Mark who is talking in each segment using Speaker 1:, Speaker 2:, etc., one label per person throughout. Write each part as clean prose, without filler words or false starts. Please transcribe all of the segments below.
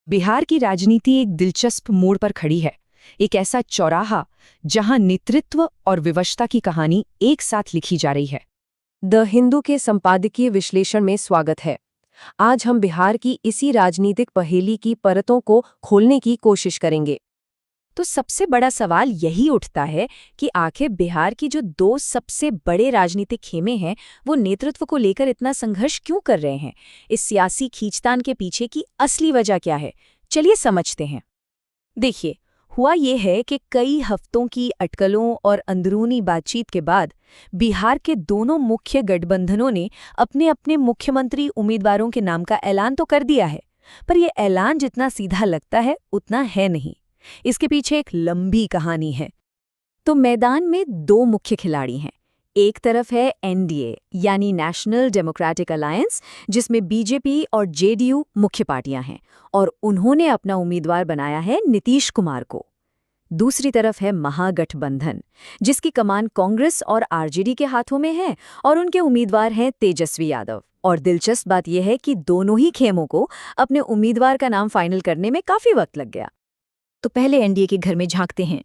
Speaker 1: बिहार की राजनीति एक दिलचस्प मोड़ पर खड़ी है। एक ऐसा चौराहा जहां नेतृत्व और विवशता की कहानी एक साथ लिखी जा रही है।
Speaker 2: द हिंदू के संपादकीय विश्लेषण में स्वागत है। आज हम बिहार की इसी राजनीतिक पहेली की परतों को खोलने की कोशिश करेंगे।
Speaker 1: तो सबसे बड़ा सवाल यही उठता है कि आखिर बिहार की जो दो सबसे बड़े राजनीतिक खेमे हैं, वो नेतृत्व को लेकर इतना संघर्ष क्यों कर रहे हैं? इस सियासी खींचतान के पीछे की असली वजह क्या है? चलिए समझते हैं। देखिए, हुआ ये है कि कई हफ्तों की अटकलों और अंदरूनी बातचीत के बाद बिहार के दोनों मुख्य गठबंधनों ने अपने अपने मुख्यमंत्री उम्मीदवारों के नाम का ऐलान तो कर दिया है, पर यह ऐलान जितना सीधा लगता है उतना है नहीं। इसके पीछे एक लंबी कहानी है। तो मैदान में दो मुख्य खिलाड़ी हैं। एक तरफ है एनडीए यानी नेशनल डेमोक्रेटिक अलायंस, जिसमें बीजेपी और जेडीयू मुख्य पार्टियां हैं, और उन्होंने अपना उम्मीदवार बनाया है नीतीश कुमार को। दूसरी तरफ है महागठबंधन, जिसकी कमान कांग्रेस और आरजेडी के हाथों में है, और उनके उम्मीदवार हैं तेजस्वी यादव। और दिलचस्प बात यह है कि दोनों ही खेमों को अपने उम्मीदवार का नाम फाइनल करने में काफी वक्त लग गया। तो पहले एनडीए के घर में झांकते हैं।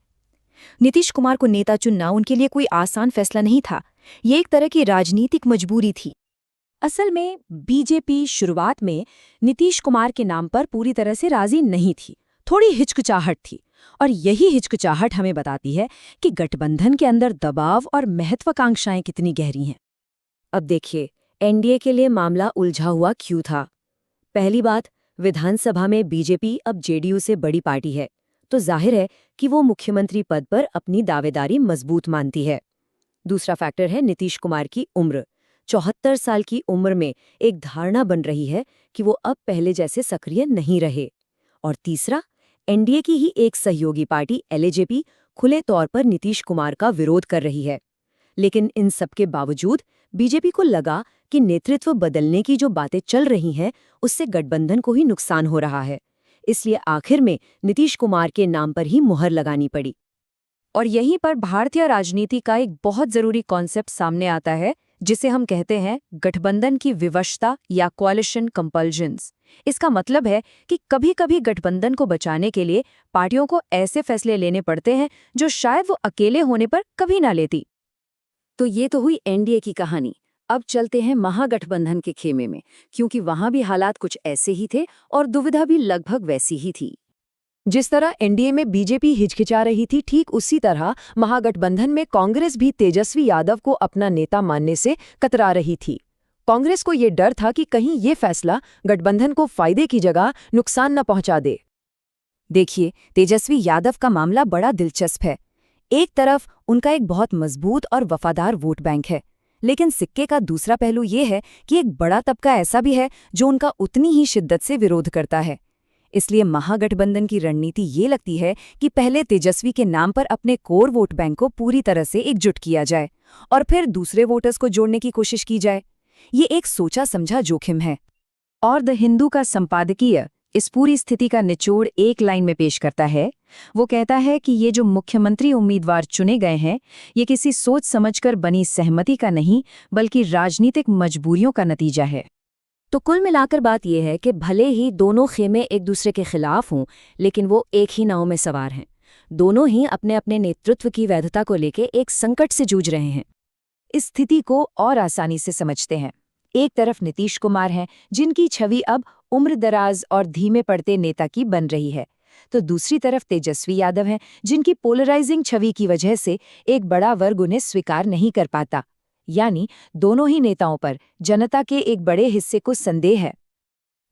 Speaker 1: नीतीश कुमार को नेता चुनना उनके लिए कोई आसान फैसला नहीं था। ये एक तरह की राजनीतिक मजबूरी थी। असल में बीजेपी शुरुआत में नीतीश कुमार के नाम पर पूरी तरह से राजी नहीं थी। थोड़ी हिचकिचाहट थी, और यही हिचकिचाहट हमें बताती है कि गठबंधन के अंदर दबाव और महत्वाकांक्षाएं कितनी गहरी हैं। अब देखिए, एनडीए के लिए मामला उलझा हुआ क्यों था। पहली बात, विधानसभा में बीजेपी अब जेडीयू से बड़ी पार्टी है, तो जाहिर है कि वो मुख्यमंत्री पद पर अपनी दावेदारी मजबूत मानती है। दूसरा फैक्टर है नीतीश कुमार की उम्र। 74 साल की उम्र में एक धारणा बन रही है कि वो अब पहले जैसे सक्रिय नहीं रहे। और तीसरा, एनडीए की ही एक सहयोगी पार्टी एलजेपी खुले तौर पर नीतीश कुमार का विरोध कर रही है। लेकिन इन सबके बावजूद बीजेपी को लगा कि नेतृत्व बदलने की जो बातें चल रही हैं, उससे गठबंधन को ही नुकसान हो रहा है। इसलिए आखिर में नीतीश कुमार के नाम पर ही मुहर लगानी पड़ी। और यहीं पर भारतीय राजनीति का एक बहुत जरूरी कॉन्सेप्ट सामने आता है, जिसे हम कहते हैं गठबंधन की विवशता या कोalition कंपल्जन्स। इसका मतलब है कि कभी-कभी गठबंधन को बचाने के लिए पार्टियों को ऐसे फैसले लेने पड़ते हैं जो शायद वो अकेले होने पर कभी ना लेती। तो ये तो हुई एनडीए की कहानी। अब चलते हैं महागठबंधन के खेमे में, क्योंकि वहां भी हालात कुछ ऐसे ही थे और दुविधा भी लगभग वैसी ही थी। जिस तरह एनडीए में बीजेपी हिचकिचा रही थी, ठीक उसी तरह महागठबंधन में कांग्रेस भी तेजस्वी यादव को अपना नेता मानने से कतरा रही थी। कांग्रेस को ये डर था कि कहीं ये फैसला गठबंधन को फायदे की जगह नुकसान न पहुंचा दे। देखिए, तेजस्वी यादव का मामला बड़ा दिलचस्प है। एक तरफ उनका एक बहुत मजबूत और वफादार वोट बैंक है, लेकिन सिक्के का दूसरा पहलू ये है कि एक बड़ा तबका ऐसा भी है जो उनका उतनी ही शिद्दत से विरोध करता है। इसलिए महागठबंधन की रणनीति ये लगती है कि पहले तेजस्वी के नाम पर अपने कोर वोट बैंक को पूरी तरह से एकजुट किया जाए, और फिर दूसरे वोटर्स को जोड़ने की कोशिश की जाए। ये एक सोचा समझा जोखिम है। और द हिंदू का संपादकीय इस पूरी स्थिति का निचोड़ एक लाइन में पेश करता है। वो कहता है कि ये जो मुख्यमंत्री उम्मीदवार चुने गए हैं, ये किसी सोच समझकर बनी सहमति का नहीं, बल्कि राजनीतिक मजबूरियों का नतीजा है। तो कुल मिलाकर बात यह है कि भले ही दोनों खेमे एक दूसरे के खिलाफ हों, लेकिन वो एक ही नाव में सवार हैं। दोनों ही अपने अपने नेतृत्व की वैधता को लेकर एक संकट से जूझ रहे हैं। इस स्थिति को और आसानी से समझते हैं। एक तरफ नीतीश कुमार हैं, जिनकी छवि अब उम्रदराज और धीमे पड़ते नेता की बन रही है। तो दूसरी तरफ तेजस्वी यादव हैं, जिनकी पोलराइजिंग छवि की वजह से एक बड़ा वर्ग उन्हें स्वीकार नहीं कर पाता। यानी दोनों ही नेताओं पर जनता के एक बड़े हिस्से को संदेह है।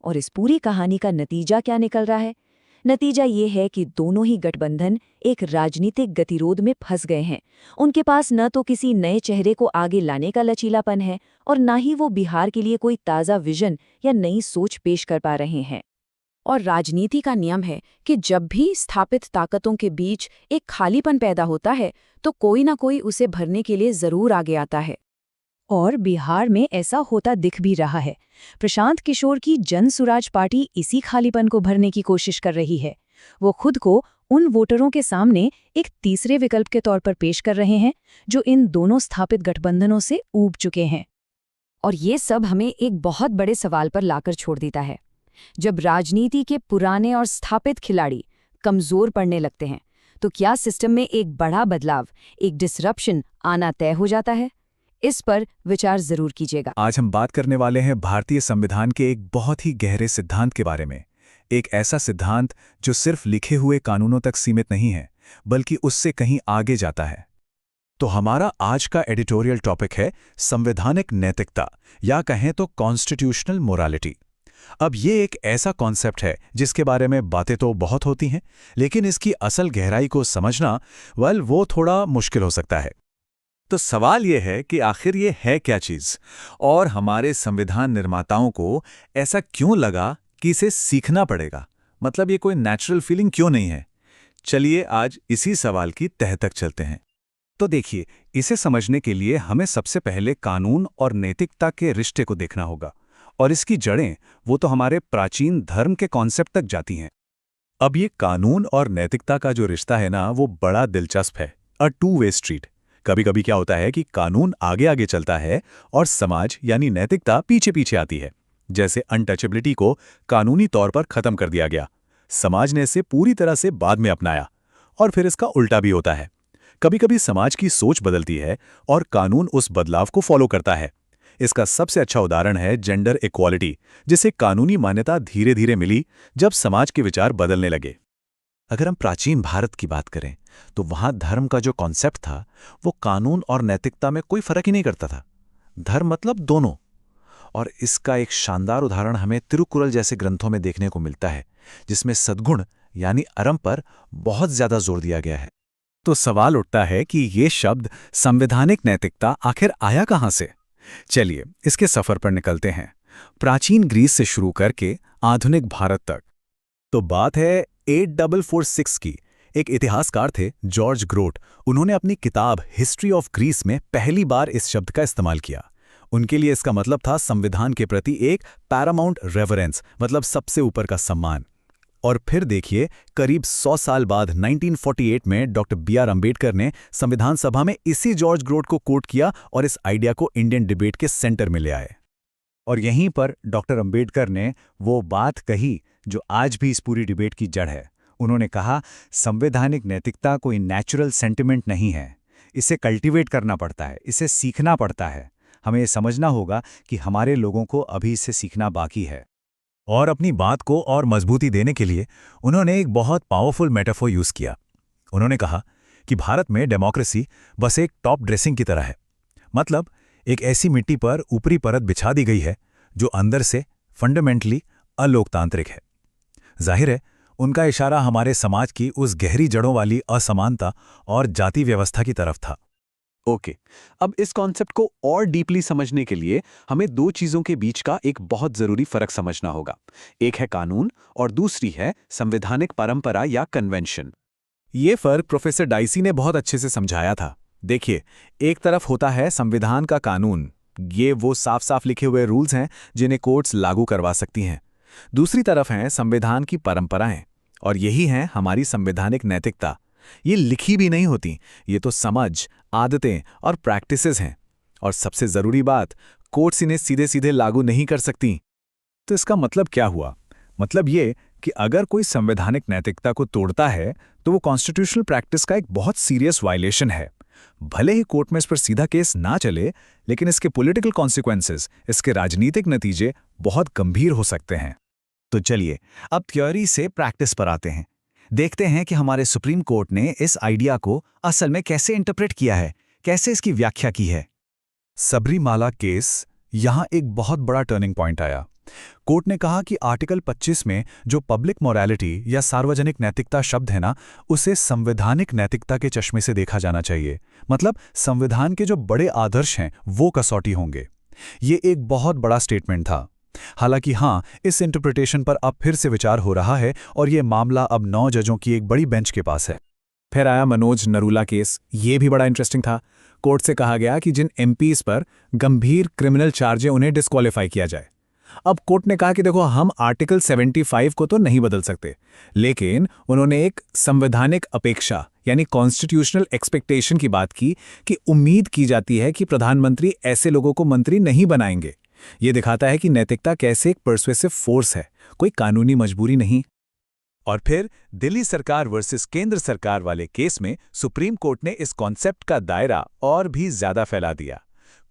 Speaker 1: और इस पूरी कहानी का नतीजा क्या निकल रहा है? नतीजा ये है कि दोनों ही गठबंधन एक राजनीतिक गतिरोध में फंस गए हैं। उनके पास न तो किसी नए चेहरे को आगे लाने का लचीलापन है, और न ही वो बिहार के लिए कोई ताज़ा विजन या नई सोच पेश कर पा रहे हैं। और राजनीति का नियम है कि जब भी स्थापित ताकतों के बीच एक खालीपन पैदा होता है, तो कोई ना कोई उसे भरने के लिए जरूर आगे आता है। और बिहार में ऐसा होता दिख भी रहा है। प्रशांत किशोर की जन सुराज पार्टी इसी खालीपन को भरने की कोशिश कर रही है। वो खुद को उन वोटरों के सामने एक तीसरे विकल्प के तौर पर पेश कर रहे हैं, जो इन दोनों स्थापित गठबंधनों से ऊब चुके हैं। और ये सब हमें एक बहुत बड़े सवाल पर लाकर छोड़ देता है। जब राजनीति के पुराने और स्थापित खिलाड़ी कमजोर पड़ने लगते हैं तो क्या सिस्टम में एक बड़ा बदलाव, एक डिसरप्शन आना तय हो जाता है? इस पर विचार जरूर कीजिएगा।
Speaker 3: आज हम बात करने वाले हैं भारतीय संविधान के एक बहुत ही गहरे सिद्धांत के बारे में। एक ऐसा सिद्धांत जो सिर्फ लिखे हुए कानूनों तक सीमित नहीं है, बल्कि उससे कहीं आगे जाता है। तो हमारा आज का एडिटोरियल टॉपिक है संवैधानिक नैतिकता, या कहें तो कॉन्स्टिट्यूशनल मोरालिटी। अब ये एक ऐसा कॉन्सेप्ट है जिसके बारे में बातें तो बहुत होती हैं, लेकिन इसकी असल गहराई को समझना वो थोड़ा मुश्किल हो सकता है। तो सवाल ये है कि आखिर ये है क्या चीज़, और हमारे संविधान निर्माताओं को ऐसा क्यों लगा कि इसे सीखना पड़ेगा? मतलब ये कोई नेचुरल फीलिंग क्यों नहीं है? चलिए आज इसी सवाल की तह तक चलते हैं। तो देखिए, इसे समझने के लिए हमें सबसे पहले कानून और नैतिकता के रिश्ते को देखना होगा, और इसकी जड़ें वो तो हमारे प्राचीन धर्म के कॉन्सेप्ट तक जाती हैं। अब ये कानून और नैतिकता का जो रिश्ता है ना, वो बड़ा दिलचस्प है, अ टू वे स्ट्रीट। कभी कभी क्या होता है कि कानून आगे आगे चलता है और समाज यानी नैतिकता पीछे पीछे आती है। जैसे अनटचेबिलिटी को कानूनी तौर पर खत्म कर दिया गया, समाज ने इसे पूरी तरह से बाद में अपनाया, और फिर इसका उल्टा भी होता है। कभी कभी समाज की सोच बदलती है और कानून उस बदलाव को फॉलो करता है। इसका सबसे अच्छा उदाहरण है जेंडर इक्वालिटी, जिसे कानूनी मान्यता धीरे धीरे मिली जब समाज के विचार बदलने लगे। अगर हम प्राचीन भारत की बात करें तो वहां धर्म का जो कॉन्सेप्ट था वो कानून और नैतिकता में कोई फर्क ही नहीं करता था। धर्म मतलब दोनों। और इसका एक शानदार उदाहरण हमें तिरुकुरल जैसे ग्रंथों में देखने को मिलता है, जिसमें सद्गुण यानी अरम पर बहुत ज्यादा जोर दिया गया है। तो सवाल उठता है कि ये शब्द संवैधानिक नैतिकता आखिर आया कहां से? चलिए इसके सफर पर निकलते हैं, प्राचीन ग्रीस से शुरू करके आधुनिक भारत तक। तो बात है 8446 की। एक इतिहासकार थे जॉर्ज ग्रोट। उन्होंने अपनी किताब हिस्ट्री ऑफ ग्रीस में पहली बार इस शब्द का इस्तेमाल किया। उनके लिए इसका मतलब था संविधान के प्रति एक पैरामाउंट रेवरेंस, मतलब सबसे ऊपर का सम्मान। और फिर देखिए, करीब 100 साल बाद 1948 में डॉक्टर बी.आर. अम्बेडकर ने संविधान सभा में इसी जॉर्ज ग्रोट को कोट किया और इस आइडिया को इंडियन डिबेट के सेंटर में ले आए। और यहीं पर डॉक्टर अम्बेडकर ने वो बात कही जो आज भी इस पूरी डिबेट की जड़ है। उन्होंने कहा, संवैधानिक नैतिकता कोई नेचुरल सेंटिमेंट नहीं है, इसे कल्टीवेट करना पड़ता है, इसे सीखना पड़ता है। हमें ये समझना होगा कि हमारे लोगों को अभी इसे सीखना बाकी है। और अपनी बात को और मजबूती देने के लिए उन्होंने एक बहुत पावरफुल मेटाफोर यूज किया। उन्होंने कहा कि भारत में डेमोक्रेसी बस एक टॉप ड्रेसिंग की तरह है। मतलब एक ऐसी मिट्टी पर ऊपरी परत बिछा दी गई है जो अंदर से फंडामेंटली अलोकतांत्रिक है। जाहिर है, उनका इशारा हमारे समाज की उस गहरी जड़ों वाली असमानता और जाति व्यवस्था की तरफ था। ओके, अब इस कॉन्सेप्ट को और डीपली समझने के लिए हमें दो चीजों के बीच का एक बहुत जरूरी फर्क समझना होगा। एक है कानून और दूसरी है संवैधानिक परंपरा या कन्वेंशन। ये फर्क प्रोफेसर डाइसी ने बहुत अच्छे से समझाया था। देखिए, एक तरफ होता है संविधान का कानून, ये वो साफ साफ लिखे हुए रूल्स हैं जिन्हें कोर्ट्स लागू करवा सकती हैं। दूसरी तरफ हैं संविधान की परंपराएं, और यही हैं हमारी संवैधानिक नैतिकता। ये लिखी भी नहीं होती, ये तो समझ, आदतें और प्रैक्टिसेस हैं। और सबसे जरूरी बात, कोर्ट्स इन्हें सीधे सीधे लागू नहीं कर सकती। तो इसका मतलब क्या हुआ? मतलब ये कि अगर कोई संवैधानिक नैतिकता को तोड़ता है तो वो कॉन्स्टिट्यूशनल प्रैक्टिस का एक बहुत सीरियस वायलेशन है। भले ही कोर्ट में इस पर सीधा केस ना चले, लेकिन इसके पॉलिटिकल कॉन्सिक्वेंसेस, इसके राजनीतिक नतीजे बहुत गंभीर हो सकते हैं। तो चलिए अब थ्योरी से प्रैक्टिस पर आते हैं। देखते हैं कि हमारे सुप्रीम कोर्ट ने इस आइडिया को असल में कैसे इंटरप्रेट किया है, कैसे इसकी व्याख्या की है। सबरीमाला केस यहां एक बहुत बड़ा टर्निंग पॉइंट आया। कोर्ट ने कहा कि आर्टिकल 25 में जो पब्लिक मोरालिटी या सार्वजनिक नैतिकता शब्द है ना, उसे संवैधानिक नैतिकता के चश्मे से देखा जाना चाहिए। मतलब संविधान के जो बड़े आदर्श हैं वो कसौटी होंगे। ये एक बहुत बड़ा स्टेटमेंट था। हालांकि हाँ, इस इंटरप्रिटेशन पर अब फिर से विचार हो रहा है और ये मामला अब 9 जजों की एक बड़ी बेंच के पास है। फिर आया मनोज नरूला केस। ये भी बड़ा इंटरेस्टिंग था। कोर्ट से कहा गया कि जिन एमपीज पर गंभीर क्रिमिनल चार्ज है उन्हें डिस्क्वालीफाई किया जाए। अब कोर्ट ने कहा कि देखो, हम आर्टिकल 75 को तो नहीं बदल सकते, लेकिन उन्होंने एक संवैधानिक अपेक्षा यानी कॉन्स्टिट्यूशनल एक्सपेक्टेशन की बात की कि उम्मीद की जाती है कि प्रधानमंत्री ऐसे लोगों को मंत्री नहीं बनाएंगे ये दिखाता है कि नैतिकता कैसे एक पर्सुएसिव फोर्स है, कोई कानूनी मजबूरी नहीं। और फिर दिल्ली सरकार वर्सेस केंद्र सरकार वाले केस में सुप्रीम कोर्ट ने इस कॉन्सेप्ट का दायरा और भी ज्यादा फैला दिया।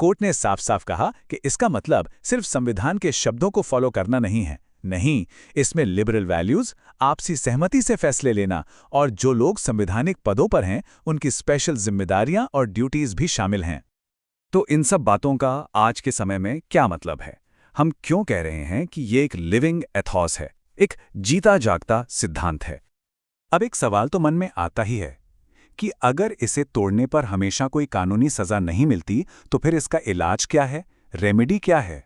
Speaker 3: कोर्ट ने साफ साफ कहा कि इसका मतलब सिर्फ संविधान के शब्दों को फॉलो करना नहीं है। नहीं, इसमें लिबरल वैल्यूज, आपसी सहमति से फैसले लेना और जो लोग संवैधानिक पदों पर हैं उनकी स्पेशल जिम्मेदारियां और ड्यूटीज भी शामिल हैं। तो इन सब बातों का आज के समय में क्या मतलब है? हम क्यों कह रहे हैं कि ये एक लिविंग एथॉस है, एक जीता जागता सिद्धांत है? अब एक सवाल तो मन में आता ही है कि अगर इसे तोड़ने पर हमेशा कोई कानूनी सजा नहीं मिलती तो फिर इसका इलाज क्या है, रेमेडी क्या है?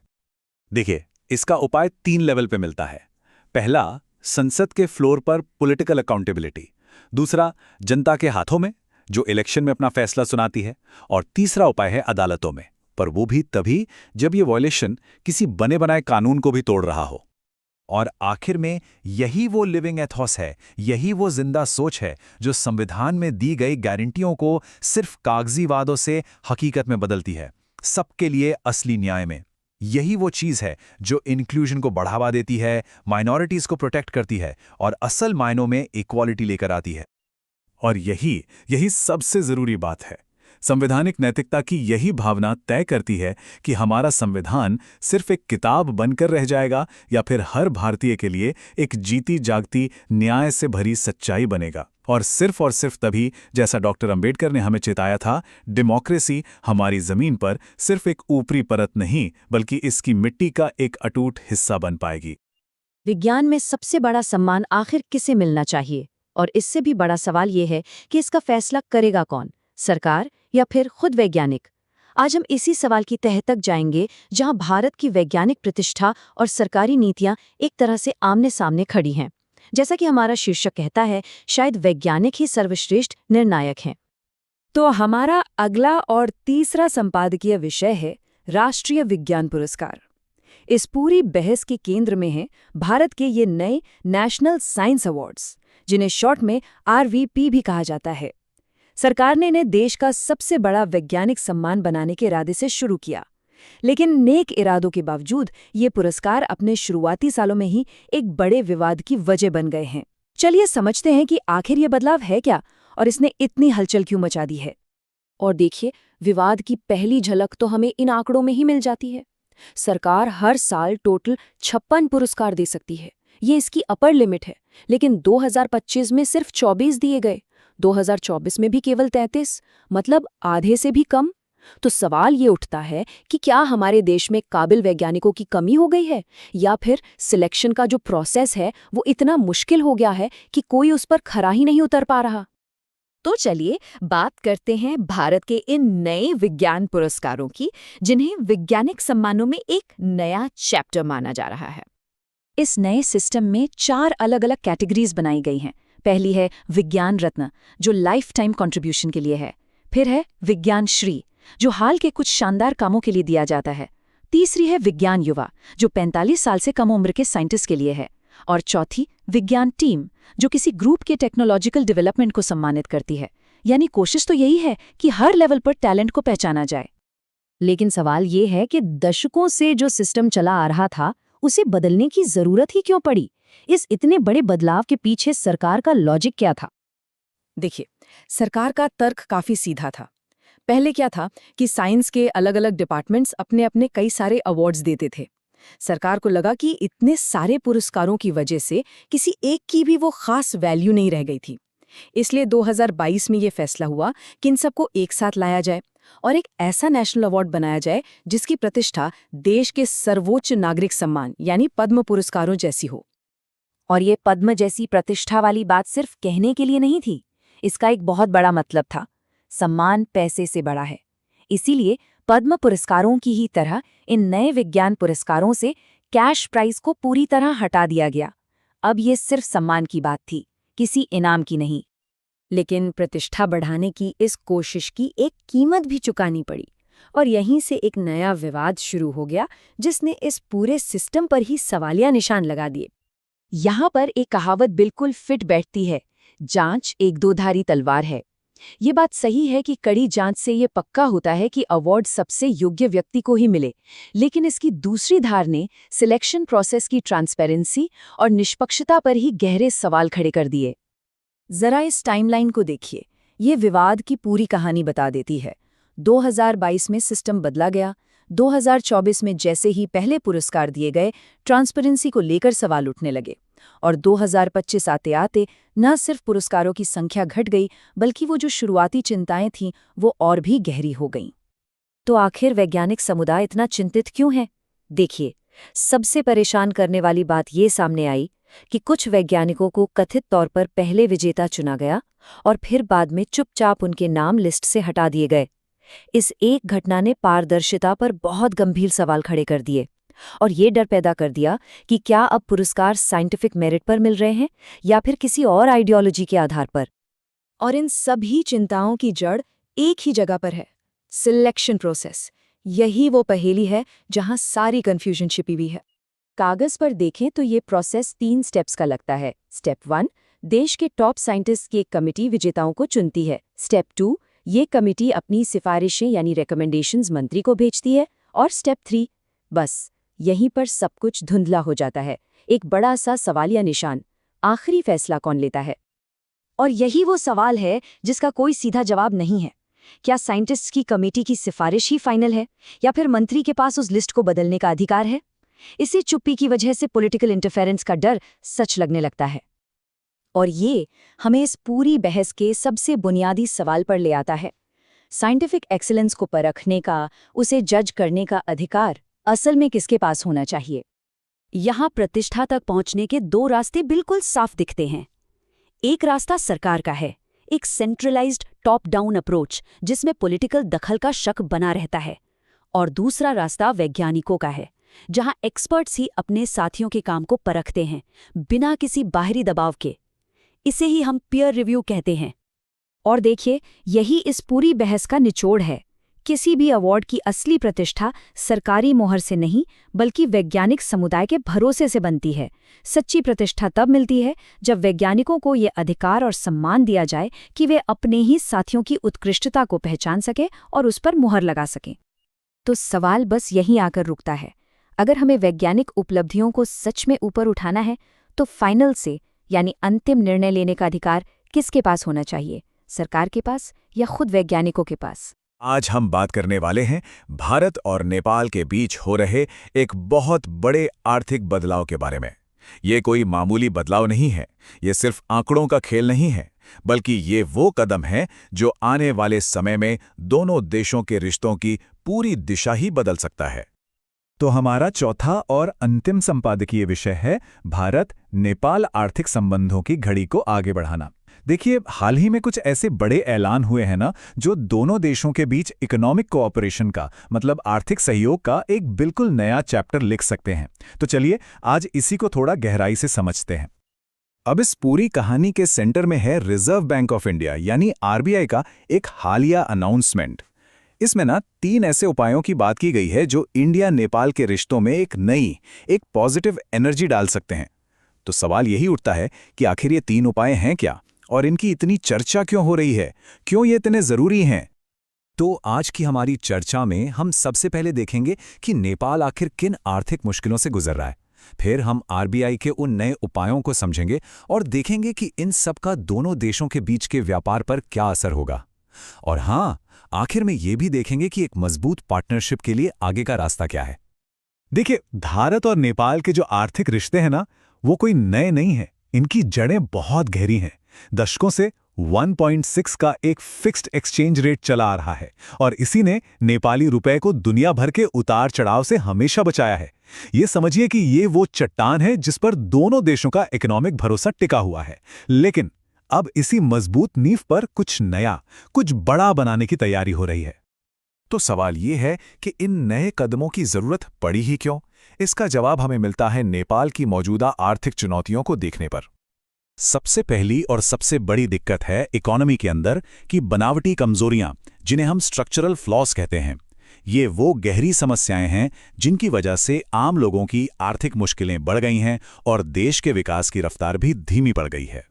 Speaker 3: देखिए, इसका उपाय 3 लेवल पे मिलता है। पहला, संसद के फ्लोर पर पॉलिटिकल अकाउंटेबिलिटी। दूसरा, जनता के हाथों में, जो इलेक्शन में अपना फैसला सुनाती है। और तीसरा उपाय है अदालतों में, पर वो भी तभी जब ये वॉयलेशन किसी बने बनाए कानून को भी तोड़ रहा हो। और आखिर में यही वो लिविंग एथॉस है, यही वो जिंदा सोच है जो संविधान में दी गई गारंटियों को सिर्फ कागजी वादों से हकीकत में बदलती है, सबके लिए असली न्याय में। यही वो चीज़ है जो इंक्लूजन को बढ़ावा देती है, माइनॉरिटीज़ को प्रोटेक्ट करती है और असल मायनों में इक्वालिटी लेकर आती है। और यही सबसे ज़रूरी बात है। संवैधानिक नैतिकता की यही भावना तय करती है कि हमारा संविधान सिर्फ एक किताब बनकर रह जाएगा या फिर हर भारतीय के लिए एक जीती जागती न्याय से भरी सच्चाई बनेगा। और सिर्फ तभी, जैसा डॉक्टर अंबेडकर ने हमें चेताया था, डेमोक्रेसी हमारी जमीन पर सिर्फ एक ऊपरी परत नहीं बल्कि इसकी मिट्टी का एक अटूट हिस्सा बन पाएगी।
Speaker 1: विज्ञान में सबसे बड़ा सम्मान आखिर किसे मिलना चाहिए? और इससे भी बड़ा सवाल ये है कि इसका फैसला करेगा कौन, सरकार या फिर खुद वैज्ञानिक? आज हम इसी सवाल की तह तक जाएंगे, जहां भारत की वैज्ञानिक प्रतिष्ठा और सरकारी नीतियां एक तरह से आमने सामने खड़ी हैं। जैसा कि हमारा शीर्षक कहता है, शायद वैज्ञानिक ही सर्वश्रेष्ठ निर्णायक हैं। तो हमारा अगला और तीसरा संपादकीय विषय है राष्ट्रीय विज्ञान पुरस्कार। इस पूरी बहस के केंद्र में है भारत के ये नए नेशनल साइंस अवार्ड्स, जिन्हें शॉर्ट में RVP भी कहा जाता है। सरकार ने इन्हें देश का सबसे बड़ा वैज्ञानिक सम्मान बनाने के इरादे से शुरू किया, लेकिन नेक इरादों के बावजूद ये पुरस्कार अपने शुरुआती सालों में ही एक बड़े विवाद की वजह बन गए हैं। चलिए समझते हैं कि आखिर ये बदलाव है क्या और इसने इतनी हलचल क्यों मचा दी है। और देखिए, विवाद की पहली झलक तो हमें इन आंकड़ों में ही मिल जाती है। सरकार हर साल टोटल 56 पुरस्कार दे सकती है, ये इसकी अपर लिमिट है, लेकिन 2025 में सिर्फ 24 दिए गए, 2024 में भी केवल 33, मतलब आधे से भी कम। तो सवाल ये उठता है कि क्या हमारे देश में काबिल वैज्ञानिकों की कमी हो गई है, या फिर सिलेक्शन का जो प्रोसेस है वो इतना मुश्किल हो गया है कि कोई उस पर खरा ही नहीं उतर पा रहा। तो चलिए बात करते हैं भारत के इन नए विज्ञान पुरस्कारों की, जिन्हें वैज्ञानिक सम्मानों में एक नया चैप्टर माना जा रहा है। इस नए सिस्टम में 4 अलग-अलग कैटेगरीज बनाई गई हैं। पहली है विज्ञान रत्न, जो लाइफ टाइम कंट्रीब्यूशन के लिए है। फिर है विज्ञान श्री, जो हाल के कुछ शानदार कामों के लिए दिया जाता है। तीसरी है विज्ञान युवा, जो 45 साल से कम उम्र के साइंटिस्ट के लिए है। और चौथी विज्ञान टीम, जो किसी ग्रुप के टेक्नोलॉजिकल डेवलपमेंट को सम्मानित करती है। यानी कोशिश तो यही है कि हर लेवल पर टैलेंट को पहचाना जाए। लेकिन सवाल ये है कि दशकों से जो सिस्टम चला आ रहा था, उसे बदलने की जरूरत ही क्यों पड़ी? इस इतने बड़े बदलाव के पीछे सरकार का लॉजिक क्या था? देखिए, सरकार का तर्क काफी सीधा था। पहले क्या था कि साइंस के अलग अलग डिपार्टमेंट्स अपने अपने कई सारे अवार्ड्स देते थे। सरकार को लगा कि इतने सारे पुरस्कारों की वजह से किसी एक की भी वो खास वैल्यू नहीं रह गई थी। इसलिए 2022 में ये फैसला हुआ कि इन सबको एक साथ लाया जाए और एक ऐसा नेशनल अवार्ड बनाया जाए जिसकी प्रतिष्ठा देश के सर्वोच्च नागरिक सम्मान यानी पद्म पुरस्कारों जैसी हो। और ये पद्म जैसी प्रतिष्ठा वाली बात सिर्फ कहने के लिए नहीं थी, इसका एक बहुत बड़ा मतलब था। सम्मान पैसे से बड़ा है, इसीलिए पद्म पुरस्कारों की ही तरह इन नए विज्ञान पुरस्कारों से कैश प्राइज को पूरी तरह हटा दिया गया। अब ये सिर्फ सम्मान की बात थी, किसी इनाम की नहीं। लेकिन प्रतिष्ठा बढ़ाने की इस कोशिश की एक कीमत भी चुकानी पड़ी, और यहीं से एक नया विवाद शुरू हो गया जिसने इस पूरे सिस्टम पर ही सवालिया निशान लगा दिए। यहाँ पर एक कहावत बिल्कुल फिट बैठती है, जांच एक दोधारी तलवार है।
Speaker 2: ये बात सही है कि कड़ी जांच से ये पक्का होता है कि अवार्ड सबसे योग्य व्यक्ति को ही मिले, लेकिन इसकी दूसरी धार ने सिलेक्शन प्रोसेस की ट्रांसपेरेंसी और निष्पक्षता पर ही गहरे सवाल खड़े कर दिए।
Speaker 1: जरा इस टाइमलाइन को देखिए, ये विवाद की पूरी कहानी बता देती है। 2022 में सिस्टम बदला गया। 2024 में जैसे ही पहले पुरस्कार दिए गए, ट्रांसपेरेंसी को लेकर सवाल उठने लगे। और 2025 आते आते न सिर्फ पुरस्कारों की संख्या घट गई, बल्कि वो जो शुरुआती चिंताएं थीं वो और भी गहरी हो गईं। तो आखिर वैज्ञानिक समुदाय इतना चिंतित क्यों है? देखिए, सबसे परेशान करने वाली बात ये सामने आई कि कुछ वैज्ञानिकों को कथित तौर पर पहले विजेता चुना गया और फिर बाद में चुपचाप उनके नाम लिस्ट से हटा दिए गए। इस एक घटना ने पारदर्शिता पर बहुत गंभीर सवाल खड़े कर दिए और ये डर पैदा कर दिया कि क्या अब पुरस्कार साइंटिफिक मेरिट पर मिल रहे हैं या फिर किसी और आइडियोलॉजी के आधार पर। और इन सभी चिंताओं की जड़ एक ही जगह पर है, सिलेक्शन प्रोसेस। यही वो पहेली है जहां सारी कंफ्यूजन छिपी हुई है। कागज पर देखें तो ये प्रोसेस 3 स्टेप्स का लगता है। स्टेप 1, देश के टॉप साइंटिस्ट की एक कमिटी विजेताओं को चुनती है। स्टेप 2, ये कमिटी अपनी सिफारिशें यानी रिकमेंडेशंस मंत्री को भेजती है। और स्टेप 3, बस यहीं पर सब कुछ धुंधला हो जाता है। एक बड़ा सा सवालिया निशान, आखिरी फैसला कौन लेता है? और यही वो सवाल है जिसका कोई सीधा जवाब नहीं है। क्या साइंटिस्ट्स की कमेटी की सिफारिश ही फाइनल है या फिर मंत्री के पास उस लिस्ट को बदलने का अधिकार है? इसी चुप्पी की वजह से पॉलिटिकल इंटरफेरेंस का डर सच लगने लगता है। और ये हमें इस पूरी बहस के सबसे बुनियादी सवाल पर ले आता है। साइंटिफिक एक्सीलेंस को परखने का, उसे जज करने का अधिकार असल में किसके पास होना चाहिए? यहाँ प्रतिष्ठा तक पहुँचने के 2 रास्ते बिल्कुल साफ दिखते हैं। एक रास्ता सरकार का है, एक सेंट्रलाइज्ड टॉप डाउन अप्रोच जिसमें पॉलिटिकल दखल का शक बना रहता है। और दूसरा रास्ता वैज्ञानिकों का है, जहां एक्सपर्ट्स ही अपने साथियों के काम को परखते हैं बिना किसी बाहरी दबाव के। इसे ही हम पीयर रिव्यू कहते हैं। और देखिए, यही इस पूरी बहस का निचोड़ है। किसी भी अवार्ड की असली प्रतिष्ठा सरकारी मोहर से नहीं, बल्कि वैज्ञानिक समुदाय के भरोसे से बनती है। सच्ची प्रतिष्ठा तब मिलती है जब वैज्ञानिकों को ये अधिकार और सम्मान दिया जाए कि वे अपने ही साथियों की उत्कृष्टता को पहचान सकें और उस पर मुहर लगा सकें। तो सवाल बस यहीं आकर रुकता है। अगर हमें वैज्ञानिक उपलब्धियों को सच में ऊपर उठाना है, तो फाइनल से यानी अंतिम निर्णय लेने का अधिकार किसके पास होना चाहिए? सरकार के पास या खुद वैज्ञानिकों के पास?
Speaker 3: आज हम बात करने वाले हैं भारत और नेपाल के बीच हो रहे एक बहुत बड़े आर्थिक बदलाव के बारे में। ये कोई मामूली बदलाव नहीं है, ये सिर्फ आंकड़ों का खेल नहीं है, बल्कि ये वो कदम है जो आने वाले समय में दोनों देशों के रिश्तों की पूरी दिशा ही बदल सकता है। तो हमारा चौथा और अंतिम संपादकीय विषय है भारत नेपाल आर्थिक संबंधों की घड़ी को आगे बढ़ाना। देखिए, हाल ही में कुछ ऐसे बड़े ऐलान हुए हैं ना, जो दोनों देशों के बीच इकोनॉमिक कोऑपरेशन का मतलब आर्थिक सहयोग का एक बिल्कुल नया चैप्टर लिख सकते हैं। तो चलिए आज इसी को थोड़ा गहराई से समझते हैं। अब इस पूरी कहानी के सेंटर में है रिजर्व बैंक ऑफ इंडिया यानी आरबीआई का एक हालिया अनाउंसमेंट। इसमें ना 3 ऐसे उपायों की बात की गई है जो इंडिया नेपाल के रिश्तों में एक पॉजिटिव एनर्जी डाल सकते हैं। तो सवाल यही उठता है कि आखिर ये 3 उपाय हैं क्या और इनकी इतनी चर्चा क्यों हो रही है, क्यों ये इतने जरूरी हैं? तो आज की हमारी चर्चा में हम सबसे पहले देखेंगे कि नेपाल आखिर किन आर्थिक मुश्किलों से गुजर रहा है। फिर हम आरबीआई के उन नए उपायों को समझेंगे और देखेंगे कि इन सब का दोनों देशों के बीच के व्यापार पर क्या असर होगा। और हाँ, आखिर में ये भी देखेंगे कि एक मजबूत पार्टनरशिप के लिए आगे का रास्ता क्या है। देखिए, भारत और नेपाल के जो आर्थिक रिश्ते हैं ना, वो कोई नए नहीं हैं। इनकी जड़ें बहुत गहरी हैं। दशकों से 1.6 का एक फिक्स्ड एक्सचेंज रेट चला आ रहा है और इसी ने नेपाली रुपए को दुनिया भर के उतार चढ़ाव से हमेशा बचाया है। ये समझिए कि ये वो चट्टान है जिस पर दोनों देशों का इकोनॉमिक भरोसा टिका हुआ है। लेकिन अब इसी मजबूत नींव पर कुछ नया, कुछ बड़ा बनाने की तैयारी हो रही है। तो सवाल ये है कि इन नए कदमों की जरूरत पड़ी ही क्यों? इसका जवाब हमें मिलता है नेपाल की मौजूदा आर्थिक चुनौतियों को देखने पर। सबसे पहली और सबसे बड़ी दिक्कत है इकोनॉमी के अंदर की बनावटी कमजोरियां, जिन्हें हम स्ट्रक्चरल फ्लॉस कहते हैं। ये वो गहरी समस्याएं हैं जिनकी वजह से आम लोगों की आर्थिक मुश्किलें बढ़ गई हैं और देश के विकास की रफ्तार भी धीमी पड़ गई है।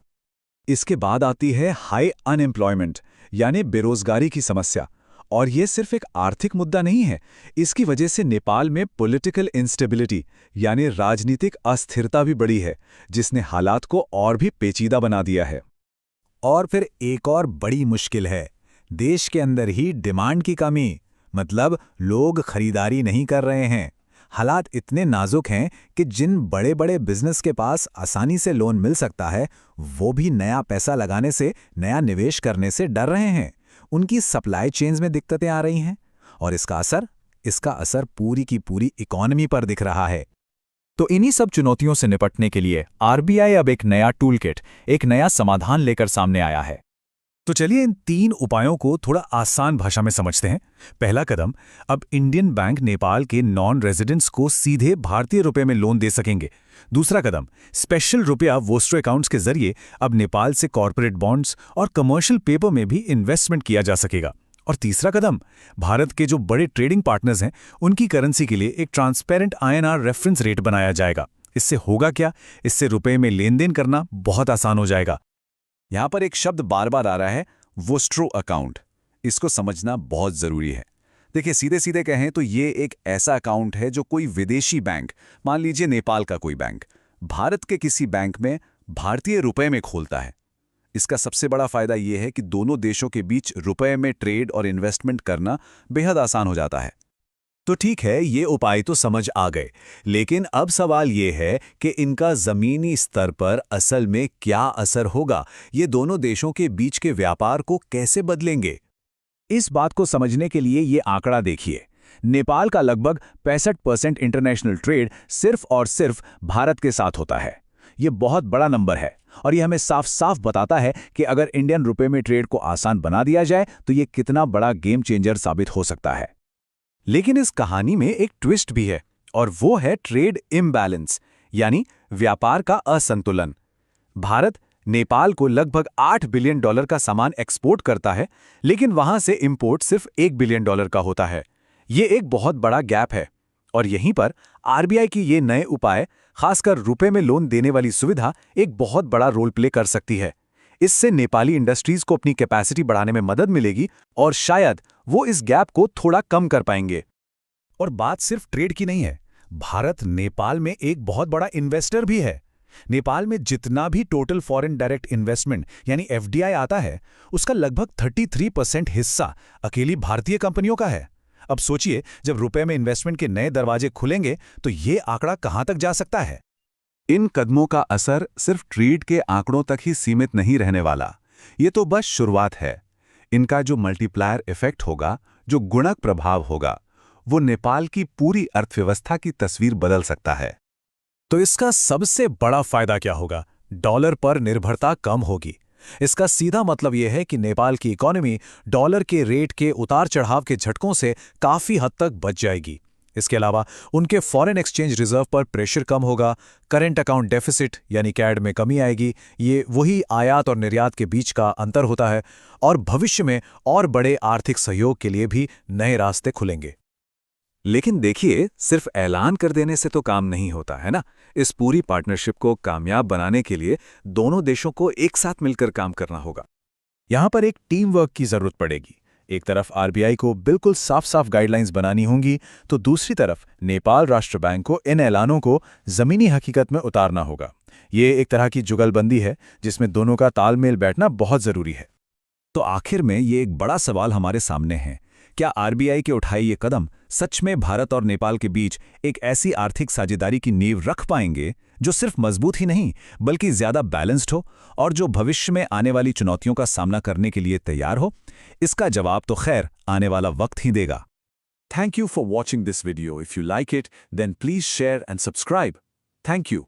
Speaker 3: इसके बाद आती है हाई अनएम्प्लॉयमेंट यानी बेरोजगारी की समस्या। और ये सिर्फ एक आर्थिक मुद्दा नहीं है, इसकी वजह से नेपाल में पॉलिटिकल इंस्टेबिलिटी यानी राजनीतिक अस्थिरता भी बढ़ी है, जिसने हालात को और भी पेचीदा बना दिया है। और फिर एक और बड़ी मुश्किल है, देश के अंदर ही डिमांड की कमी, मतलब लोग खरीदारी नहीं कर रहे हैं। हालात इतने नाजुक हैं कि जिन बड़े बड़े बिजनेस के पास आसानी से लोन मिल सकता है, वो भी नया पैसा लगाने से, नया निवेश करने से डर रहे हैं। उनकी सप्लाई चेन्स में दिक्कतें आ रही हैं और इसका असर पूरी की पूरी इकोनॉमी पर दिख रहा है। तो इन्हीं सब चुनौतियों से निपटने के लिए आरबीआई अब एक नया टूलकिट, एक नया समाधान लेकर सामने आया है। तो चलिए इन 3 उपायों को थोड़ा आसान भाषा में समझते हैं। पहला कदम, अब इंडियन बैंक नेपाल के नॉन रेजिडेंट्स को सीधे भारतीय रुपए में लोन दे सकेंगे। दूसरा कदम, स्पेशल रुपया वोस्ट्रो अकाउंट्स के जरिए अब नेपाल से कॉर्पोरेट बॉन्ड्स और कमर्शियल पेपर में भी इन्वेस्टमेंट किया जा सकेगा। और तीसरा कदम, भारत के जो बड़े ट्रेडिंग पार्टनर्स हैं, उनकी करेंसी के लिए एक ट्रांसपेरेंट INR रेफरेंस रेट बनाया जाएगा। इससे होगा क्या? इससे रुपए में लेन देन करना बहुत आसान हो जाएगा। यहां पर एक शब्द बार बार आ रहा है, वोस्ट्रो अकाउंट। इसको समझना बहुत जरूरी है। देखिए, सीधे सीधे कहें तो ये एक ऐसा अकाउंट है जो कोई विदेशी बैंक, मान लीजिए नेपाल का कोई बैंक, भारत के किसी बैंक में भारतीय रुपए में खोलता है। इसका सबसे बड़ा फायदा यह है कि दोनों देशों के बीच रुपए में ट्रेड और इन्वेस्टमेंट करना बेहद आसान हो जाता है। तो ठीक है, ये उपाय तो समझ आ गए, लेकिन अब सवाल ये है कि इनका जमीनी स्तर पर असल में क्या असर होगा? ये दोनों देशों के बीच के व्यापार को कैसे बदलेंगे? इस बात को समझने के लिए ये आंकड़ा देखिए। नेपाल का लगभग 65% इंटरनेशनल ट्रेड सिर्फ और सिर्फ भारत के साथ होता है। ये बहुत बड़ा नंबर है और ये हमें साफ साफ बताता है कि अगर इंडियन रुपए में ट्रेड को आसान बना दिया जाए तो ये कितना बड़ा गेम चेंजर साबित हो सकता है। लेकिन इस कहानी में एक ट्विस्ट भी है, और वो है ट्रेड इम्बैलेंस, यानी व्यापार का असंतुलन। भारत नेपाल को लगभग $8 बिलियन का सामान एक्सपोर्ट करता है, लेकिन वहां से इंपोर्ट सिर्फ $1 बिलियन का होता है। ये एक बहुत बड़ा गैप है, और यहीं पर आरबीआई की ये नए उपाय, खासकर रुपए में लोन देने वाली सुविधा, एक बहुत बड़ा रोल प्ले कर सकती है। इससे नेपाली इंडस्ट्रीज को अपनी कैपेसिटी बढ़ाने में मदद मिलेगी और शायद वो इस गैप को थोड़ा कम कर पाएंगे। और बात सिर्फ ट्रेड की नहीं है, भारत नेपाल में एक बहुत बड़ा इन्वेस्टर भी है। नेपाल में जितना भी टोटल फॉरेन डायरेक्ट इन्वेस्टमेंट यानी FDI आता है, उसका लगभग 33% हिस्सा अकेली भारतीय कंपनियों का है। अब सोचिए, जब रुपए में इन्वेस्टमेंट के नए दरवाजे खुलेंगे तो ये आंकड़ा कहां तक जा सकता है। इन कदमों का असर सिर्फ ट्रेड के आंकड़ों तक ही सीमित नहीं रहने वाला। ये तो बस शुरुआत है। इनका जो मल्टीप्लायर इफेक्ट होगा, जो गुणक प्रभाव होगा, वो नेपाल की पूरी अर्थव्यवस्था की तस्वीर बदल सकता है। तो इसका सबसे बड़ा फायदा क्या होगा? डॉलर पर निर्भरता कम होगी। इसका सीधा मतलब यह है कि नेपाल की इकोनॉमी डॉलर के रेट के उतार चढ़ाव के झटकों से काफी हद तक बच जाएगी। इसके अलावा उनके फॉरेन एक्सचेंज रिजर्व पर प्रेशर कम होगा, करंट अकाउंट डेफिसिट यानी कैड में कमी आएगी। ये वही आयात और निर्यात के बीच का अंतर होता है, और भविष्य में और बड़े आर्थिक सहयोग के लिए भी नए रास्ते खुलेंगे। लेकिन देखिए, सिर्फ ऐलान कर देने से तो काम नहीं होता है ना। इस पूरी पार्टनरशिप को कामयाब बनाने के लिए दोनों देशों को एक साथ मिलकर काम करना होगा। यहां पर एक टीम वर्क की जरूरत पड़ेगी। एक तरफ आरबीआई को बिल्कुल साफ साफ गाइडलाइंस बनानी होंगी, तो दूसरी तरफ नेपाल राष्ट्र बैंक को इन ऐलानों को जमीनी हकीकत में उतारना होगा। ये एक तरह की जुगलबंदी है जिसमें दोनों का तालमेल बैठना बहुत जरूरी है। तो आखिर में ये एक बड़ा सवाल हमारे सामने है, क्या आरबीआई के उठाए ये कदम सच में भारत और नेपाल के बीच एक ऐसी आर्थिक साझेदारी की नींव रख पाएंगे जो सिर्फ मजबूत ही नहीं बल्कि ज्यादा बैलेंस्ड हो और जो भविष्य में आने वाली चुनौतियों का सामना करने के लिए तैयार हो? इसका जवाब तो खैर आने वाला वक्त ही देगा। Thank you for watching this video. If you like it then please share and subscribe. Thank you.